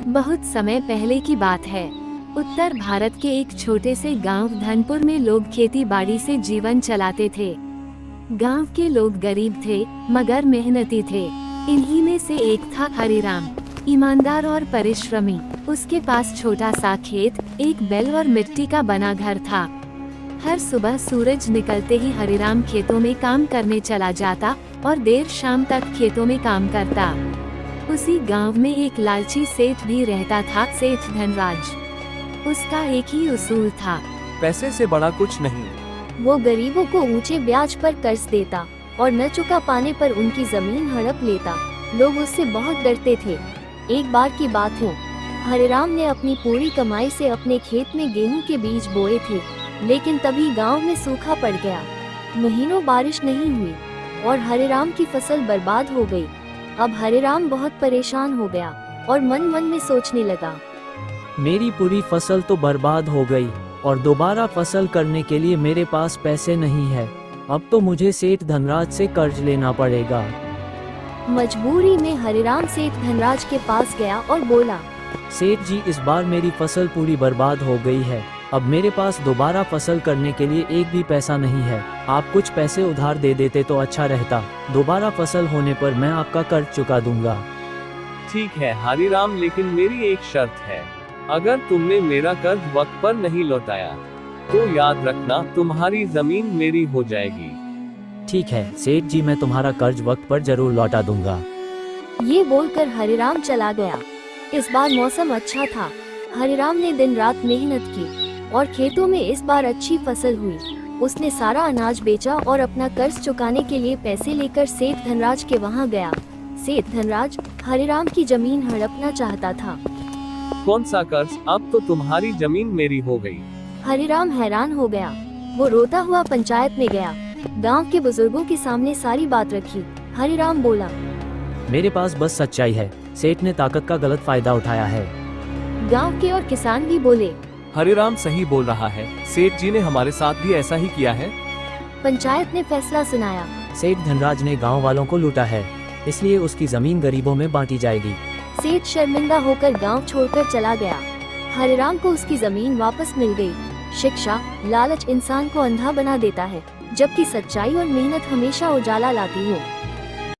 बहुत समय पहले की बात है। उत्तर भारत के एक छोटे से गांव धनपुर में लोग खेती बाड़ी से जीवन चलाते थे। गांव के लोग गरीब थे मगर मेहनती थे। इन्हीं में से एक था हरिराम, ईमानदार और परिश्रमी। उसके पास छोटा सा खेत, एक बैल और मिट्टी का बना घर था। हर सुबह सूरज निकलते ही हरिराम खेतों में काम करने चला जाता और देर शाम तक खेतों में काम करता। उसी गांव में एक लालची सेठ भी रहता था, सेठ धनराज। उसका एक ही उसूल था, पैसे से बड़ा कुछ नहीं। वो गरीबों को ऊंचे ब्याज पर कर्ज देता और न चुका पाने पर उनकी जमीन हड़प लेता। लोग उससे बहुत डरते थे। एक बार की बात है, हरिराम ने अपनी पूरी कमाई से अपने खेत में गेहूं के बीज बोए थे, लेकिन तभी गांव में सूखा पड़ गया। महीनों बारिश नहीं हुई और हरिराम की फसल बर्बाद हो गई। अब हरिराम बहुत परेशान हो गया और मन मन में सोचने लगा, मेरी पूरी फसल तो बर्बाद हो गई और दोबारा फसल करने के लिए मेरे पास पैसे नहीं है। अब तो मुझे सेठ धनराज से कर्ज लेना पड़ेगा। मजबूरी में हरिराम सेठ धनराज के पास गया और बोला, सेठ जी, इस बार मेरी फसल पूरी बर्बाद हो गई है। अब मेरे पास दोबारा फसल करने के लिए एक भी पैसा नहीं है। आप कुछ पैसे उधार दे देते तो अच्छा रहता। दोबारा फसल होने पर मैं आपका कर्ज चुका दूंगा। ठीक है हरिराम, लेकिन मेरी एक शर्त है। अगर तुमने मेरा कर्ज वक्त पर नहीं लौटाया तो याद रखना तुम्हारी जमीन मेरी हो जाएगी। ठीक है सेठ जी, मैं तुम्हारा कर्ज वक्त पर जरूर लौटा दूंगा। ये बोलकर हरिराम चला गया। इस बार मौसम अच्छा था। हरिराम ने दिन रात मेहनत की और खेतों में इस बार अच्छी फसल हुई। उसने सारा अनाज बेचा और अपना कर्ज चुकाने के लिए पैसे लेकर सेठ धनराज के वहाँ गया। सेठ धनराज हरिराम की जमीन हड़पना चाहता था। कौन सा कर्ज? अब तो तुम्हारी जमीन मेरी हो गई। हरिराम हैरान हो गया। वो रोता हुआ पंचायत में गया, गांव के बुजुर्गों के सामने सारी बात रखी। हरिराम बोला, मेरे पास बस सच्चाई है। सेठ ने ताकत का गलत फायदा उठाया है। गांव के और किसान भी बोले, हरिराम सही बोल रहा है, सेठ जी ने हमारे साथ भी ऐसा ही किया है। पंचायत ने फैसला सुनाया, सेठ धनराज ने गांव वालों को लूटा है, इसलिए उसकी जमीन गरीबों में बांटी जाएगी। सेठ शर्मिंदा होकर गांव छोड़कर चला गया। हरिराम को उसकी जमीन वापस मिल गई। शिक्षा, लालच इंसान को अंधा बना देता है, जबकि सच्चाई और मेहनत हमेशा उजाला लाती है।